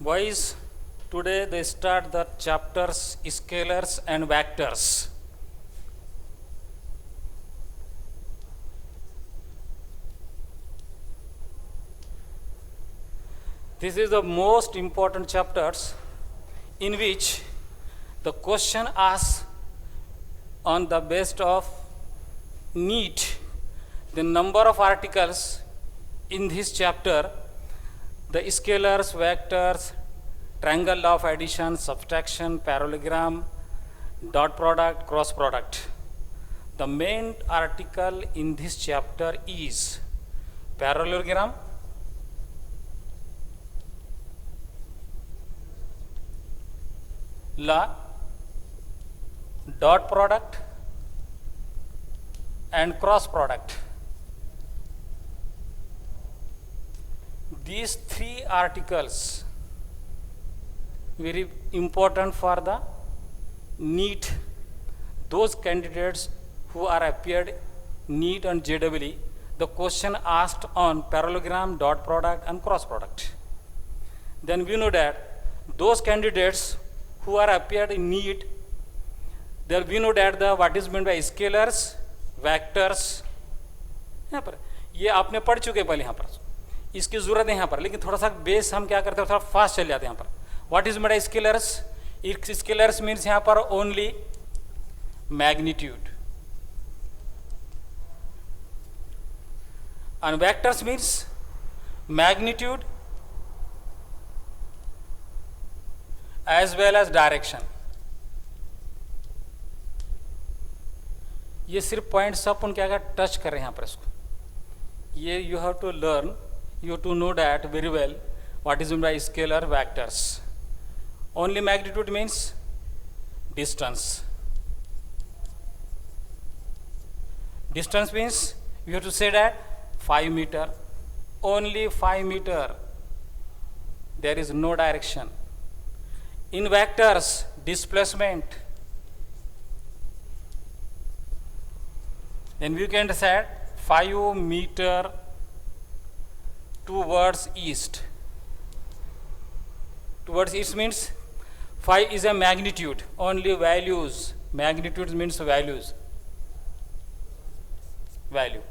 Boys, today they start the chapters scalars and vectors. This is the most important chapters in which the question asks on the basis of need the number of articles in this chapter, the scalars, vectors, triangle law of addition, subtraction, parallelogram, dot product, cross product. The main article in this chapter is parallelogram, law, dot product, and cross product. These three articles very important for the NEET. Those candidates who are appeared NEET and JEE, the question asked on parallelogram, dot product, and cross product. Then we know that those candidates who are appeared in NEET, then we know that the what is meant by scalars, vectors. यहाँ पर ये आपने पढ़ चुके पहले यहाँ पर, इसकी जरूरत है यहाँ पर, लेकिन थोड़ा सा बेस हम क्या करते हैं, थोड़ा फास्ट चल जाते हैं यहाँ पर. What is made by scalars? Scalars means यहाँ पर only magnitude, and vectors means magnitude as well as direction. ये सिर्फ पॉइंट्स अपन क्या क्या टच कर रहे हैं यहाँ पर इसको. ये you have to learn, you to know that very well what is meant by scalar, vectors. Only magnitude means distance. Distance means you have to say that 5 meter, only 5 meter, there is no direction. In vectors, displacement, then we can say 5 meter towards east. Towards east means 5 is a magnitude, only values. Magnitude means values. Value.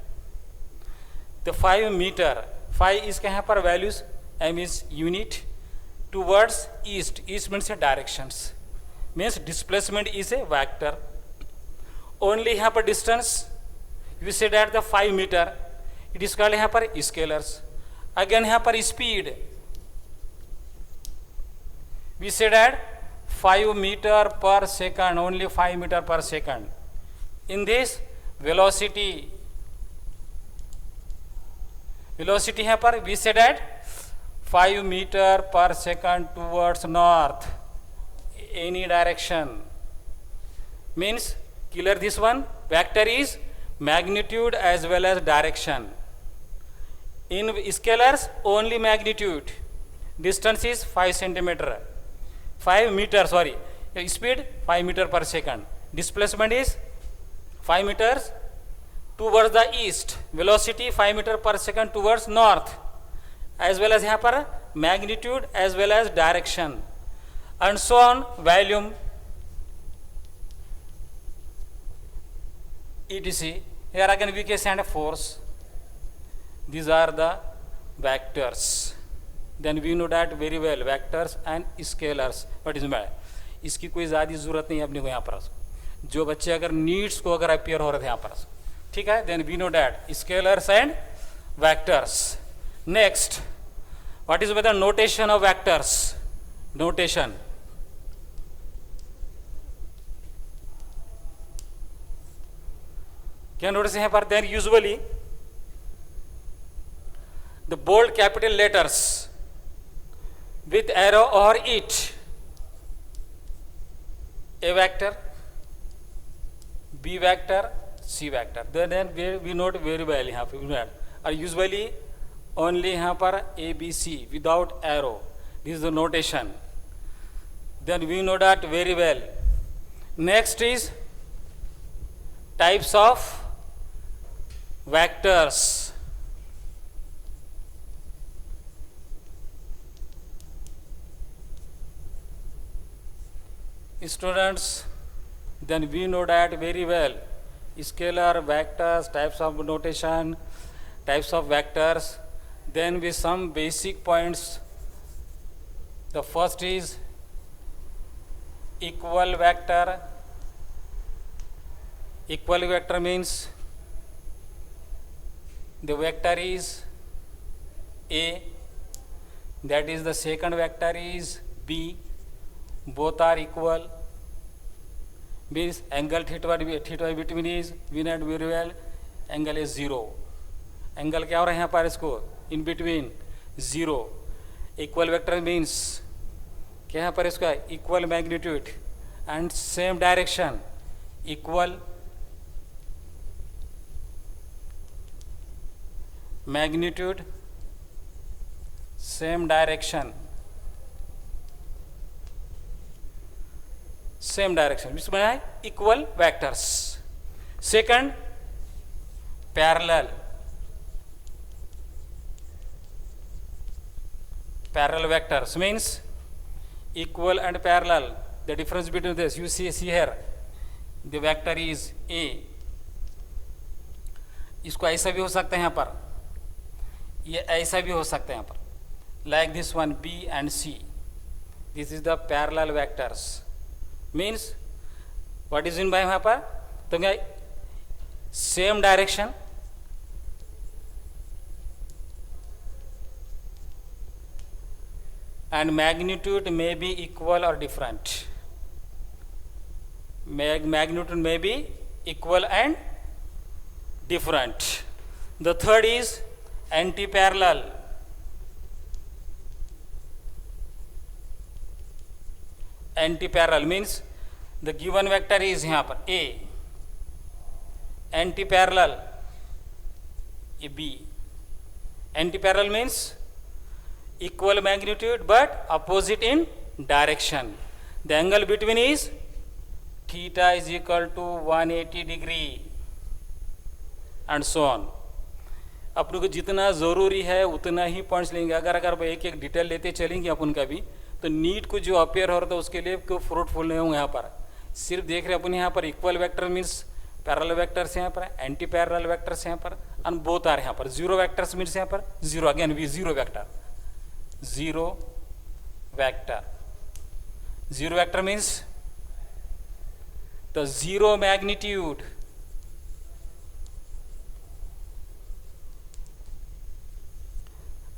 The 5 meter, 5 is कहाँ पर values? M is unit. Towards east, east means directions. Means displacement is a vector. Only यहाँ पर distance, we said at the 5 meter, it is called यहाँ पर scalars. Again यहाँ पर speed, we said at 5 meter per second, only 5 meter per second. In this velocity, velocity यहाँ पर we said at 5 meter per second towards north, any direction. Means clear this one, vector is magnitude as well as direction. In scalars, only magnitude. Distance is 5 centimeter. 5 meter, sorry. Speed 5 meter per second. Displacement is 5 meters towards the east. Velocity 5 meter per second towards north. As well as यहाँ पर magnitude as well as direction. And so on, volume, etc. Here again we can send a force. These are the vectors. Then we know that very well, vectors and scalars. What is meant? इसकी कोई ज़्यादा ज़रूरत नहीं है अपने को यहाँ पर. जो बच्चे अगर नीड्स को अगर अपियर हो रहे थे यहाँ पर, ठीक है, then we know that scalars and vectors. Next, what is the notation of vectors? Notation. क्या notice यहाँ पर? Then usually the bold capital letters with arrow over it, A vector, B vector, C vector. Then we note very well यहाँ पे are usually only यहाँ पर A, B, C without arrow. This is the notation. Then we know that very well. Next is types of vectors. Students, then we know that very well. Scalar, vectors, types of notation, types of vectors. Then with some basic points. The first is equal vector. Equal vector means the vector is A, that is the second vector is B, both are equal, means angle theta between is we know very well, angle is 0. Angle क्या हो रहा है यहाँ पर इसको in between 0. Equal vector means क्या यहाँ पर इसका equal magnitude and same direction. Equal magnitude same direction. Same direction which बना है equal vectors. Second parallel. Parallel vectors means equal and parallel. The difference between this, you see here, the vector is A. इसको ऐसा भी हो सकता है यहाँ पर, ये ऐसा भी हो सकता है यहाँ पर, like this one B and C. This is the parallel vectors. Means what is in by यहाँ पर, तो क्या same direction, and magnitude may be equal or different. Magnitude may be equal and different. The third is anti-parallel. Anti-parallel means the given vector is यहाँ पर A, anti-parallel B. Anti-parallel means equal magnitude but opposite in direction. The angle between is theta is equal to 180 degree and so on. अपन को जितना ज़रूरी है उतना ही points लेंगे. अगर एक एक डिटेल लेते चलेंगे अपन का भी, तो नीट को जो अपेयर हो रहा था उसके लिए कोई फ्रूटफुल नहीं होंगे. यहाँ पर सिर्फ देख रहे अपन यहाँ पर equal vector means parallel vectors यहाँ पर, एंटी पैरेलल वेक्टर्स यहाँ पर, एंड बोथ आर यहाँ पर. जीरो वेक्टर्स मीन्स यहाँ पर zero, again we zero vector. Zero vector. Zero vector means the zero magnitude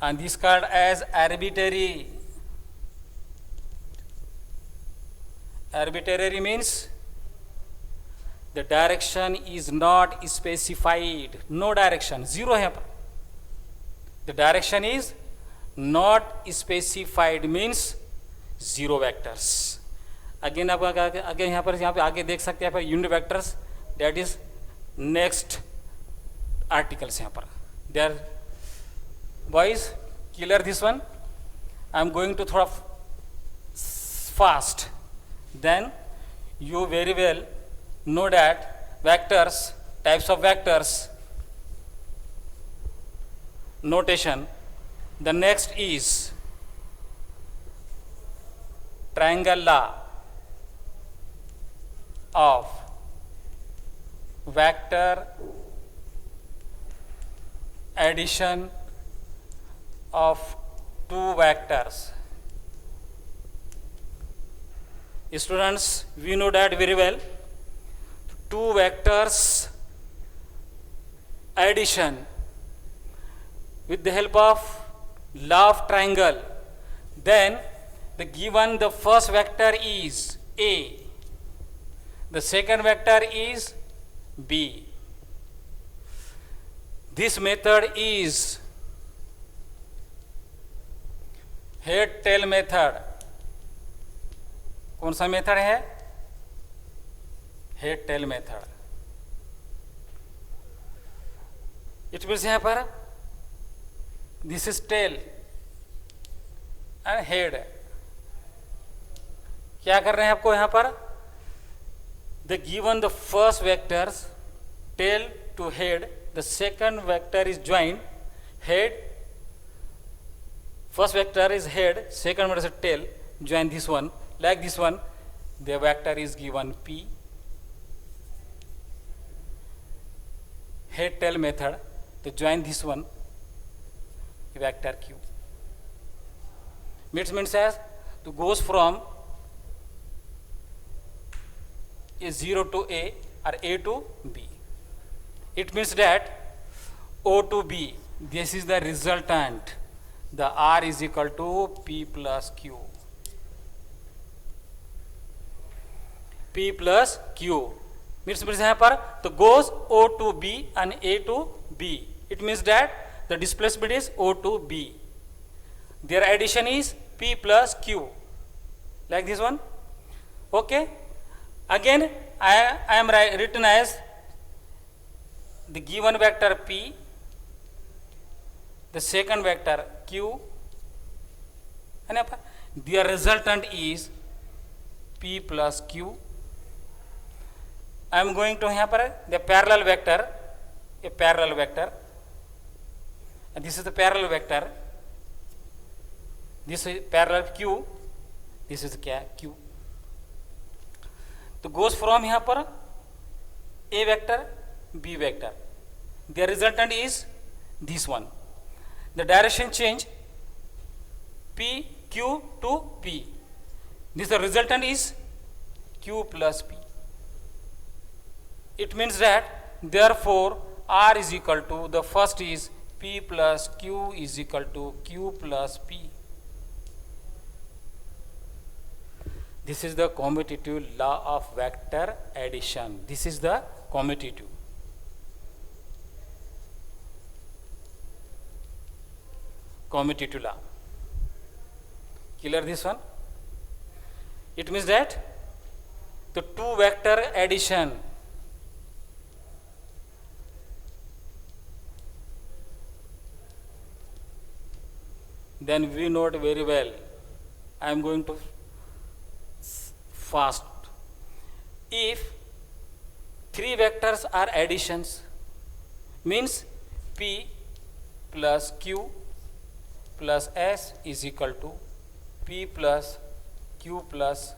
and this called as arbitrary. Arbitrary means the direction is not specified. No direction. Zero है यहाँ पर. The direction is not specified means zero vectors. Again आप again यहाँ पे आगे देख सकते हैं यहाँ पर unit vectors, that is next articles. यहाँ पर they are boys clear this one. I am going to थोड़ा fast, then you very well know that vectors, types of vectors, notation. The next is triangle law of vector addition of two vectors. Students, we know that very well. Two vectors addition with the help of law of triangle, then the first vector is A, the second vector is B. This method is head tail method. कौन सा method है? Head tail method. It means यहां पर this is tail and head. क्या कर रहे हैं आपको यहां पर? The given the first vectors tail to head, the second vector is joint head. First vector is head, second one is a tail, join this one like this one. the vector is given P. Head tail method to join this one vector Q. Means as to goes from A0 to A or A to B. It means that O to B, this is the resultant. The R is equal to P plus Q. P plus Q means यहाँ पर तो goes O to B and A to B. It means that the displacement is O to B. Their addition is P plus Q. Like this one. Okay. Again, I am written as the given vector P, the second vector Q, and their resultant is P plus Q. I am going to यहाँ पर the parallel vector, a parallel vector, and this is the parallel vector. This is parallel Q, this is क्या Q. तो goes from यहाँ पर A vector, B vector. The resultant is this one. The direction change P, Q to P. This the resultant is Q plus P. It means that therefore R is equal to, the first is P plus Q is equal to Q plus P. This is the commutative law of vector addition. This is the commutative. Commutative law. Clear this one? It means that the two vector addition then we note very well. I am going to fast. If three vectors are additions, means P plus Q plus S is equal to P plus Q plus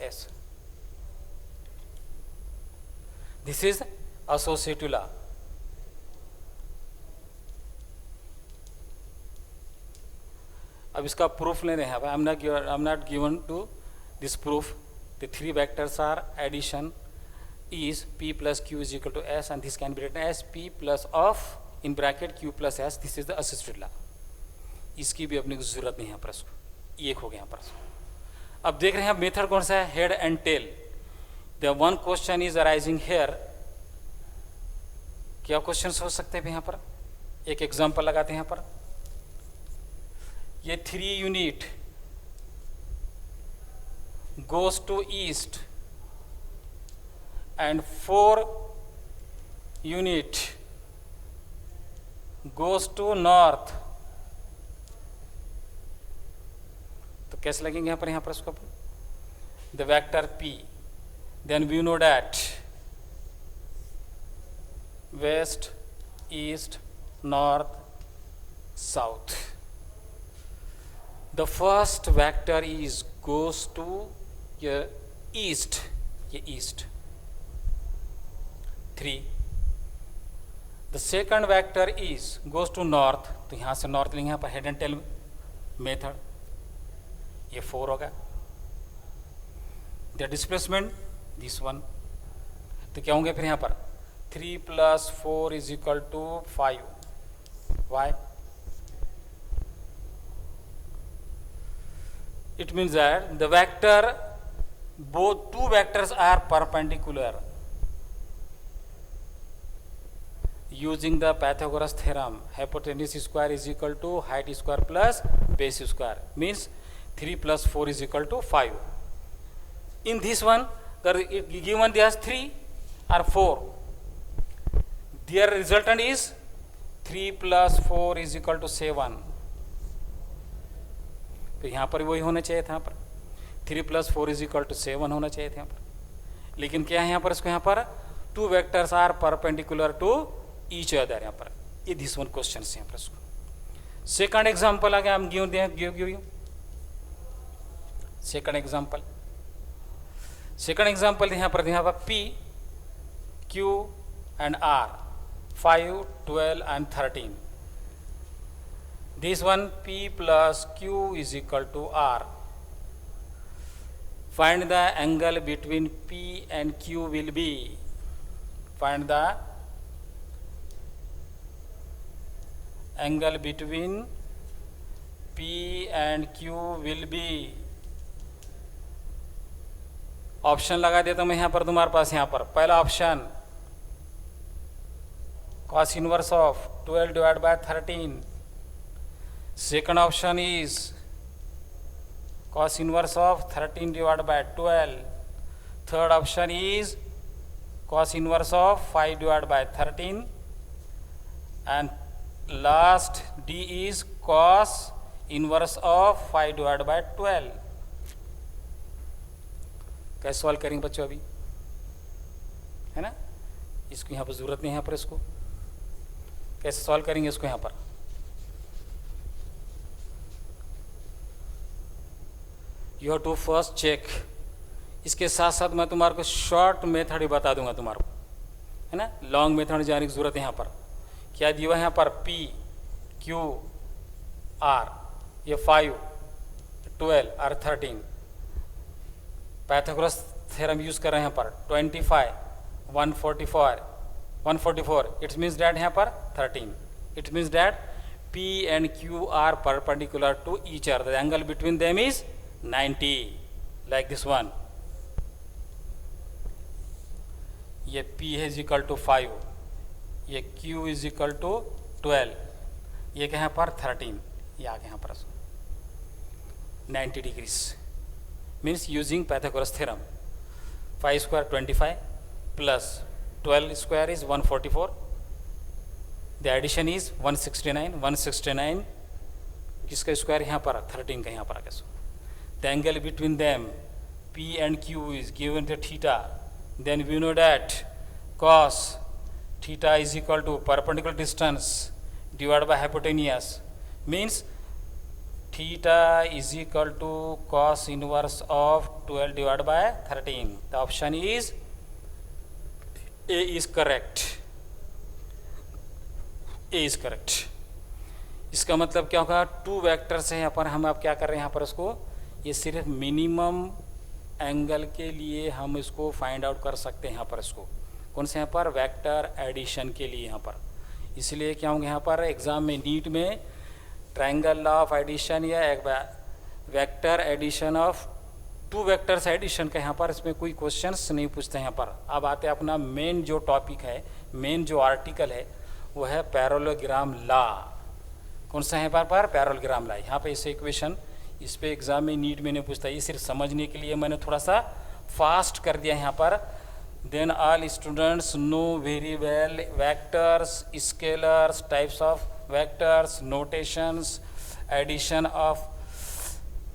S. This is associative law. अब इसका proof ले रहे हैं. I am not given to this proof. The three vectors are addition is P plus Q is equal to S, and this can be written as P plus of in bracket Q plus S. This is the associative law. इसकी भी अपने को जरूरत नहीं है प्रश्न. एक हो गया प्रश्न. अब देख रहे हैं मेथड कौन सा है, head and tail. The one question is arising here. क्या क्वेश्चन हो सकते हैं यहाँ पर? एक एग्जांपल लगाते हैं यहाँ पर. ये 3 unit goes to east and 4 unit goes to north. तो कैसे लगेंगे यहाँ पर उसको? The vector P, then we know that west, east, north, south. The first vector is goes to east, ये east 3. The second vector is goes to north, तो यहाँ से north लेंगे यहाँ पर head and tail method, ये 4 होगा. The displacement this one, तो क्या होंगे फिर यहाँ पर 3 plus 4 is equal to 5. Why? It means that the vector, both two vectors are perpendicular. Using the Pythagoras theorem, hypotenuse square is equal to height square plus base square, means 3 plus 4 is equal to 5. In this one, given there's 3 or 4, their resultant is 3 plus 4 is equal to 7. तो यहाँ पर वही होना चाहिए था. यहाँ पर 3 plus 4 is equal to 7 होना चाहिए था यहाँ पर. लेकिन क्या है यहाँ पर, इसको यहाँ पर two vectors are perpendicular to each other. यहाँ पर ये दिस वन क्वेश्चन है यहाँ पर. इसको सेकंड एग्जांपल आ गया. हम give second example. Second example यहाँ पर P, Q and R, 5, 12 and 13. This one P plus Q is equal to R. Find the angle between P and Q will be. Find the angle between P and Q will be. Option लगा देता हूँ मैं यहाँ पर तुम्हारे पास। यहाँ पर पहला option cos inverse of 12 divided by 13. Second option is cos inverse of 13 divided by 12. Third option is cos inverse of 5 divided by 13. And last D is cos inverse of 5 divided by 12. कैसे solve करेंगे बच्चों अभी, है ना? इसको यहाँ पर ज़रूरत नहीं है, यहाँ पर इसको कैसे सॉल्व करेंगे इसको यहाँ पर? You have to first check. इसके साथ साथ मैं तुम्हारे को शॉर्ट मेथड ही बता दूंगा तुम्हारे को, है ना? लॉन्ग मेथड जाने की ज़रूरत है। यहाँ पर क्या दिया है? यहाँ पर P, Q, R, ये 5, 12 और 13 पाइथागोरस थ्योरम यूज कर रहे हैं। यहाँ पर 25, 144, इट मीन्स डैट यहाँ पर 13, it means that P and Q are perpendicular to each other. The angle between them is 90, like this one. ये P is equal to 5, ये Q is equal to 12, ये क्या यहाँ पर 13, ये आ गया यहाँ पर 90 degrees. means using Pythagoras theorem. 5 square 25 plus 12 square is 144. The addition is 169. 169 किसका स्क्वायर यहाँ पर 13 का यहाँ पर आ गया। The angle between them P and Q is given to theta. Then we know that cos theta is equal to perpendicular distance divided by hypotenuse, means theta is equal to cos inverse of 12 divided by 13. The option is A is correct. A is correct. इसका मतलब क्या होगा? Two vectors है यहाँ पर, हम अब क्या कर रहे हैं यहाँ पर इसको, ये सिर्फ मिनिमम एंगल के लिए हम इसको फाइंड आउट कर सकते हैं। यहाँ पर इसको कौन से यहाँ पर वेक्टर एडिशन के लिए यहाँ पर, इसलिए क्या होंगे यहाँ पर एग्जाम में नीट में ट्रायंगल लॉ ऑफ एडिशन या एक vector addition of two vectors addition का यहाँ पर इसमें कोई क्वेश्चंस नहीं पूछते हैं। यहाँ पर अब आते हैं अपना मेन जो टॉपिक है, मेन जो आर्टिकल है वो है पैरेललोग्राम लॉ। कौन सा है पर पैरेललोग्राम लॉ। यहाँ पे इसे इक्वेशन इस पे एग्जाम में नीट में नहीं पूछता, ये सिर्फ समझने के लिए मैंने थोड़ा सा फास्ट कर दिया यहाँ पर। Then all students know very well vectors, scalars, types of vectors, notations, addition of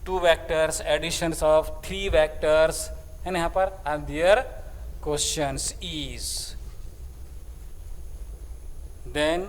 2 vectors, additions of 3 vectors, and यहाँ पर and their questions is then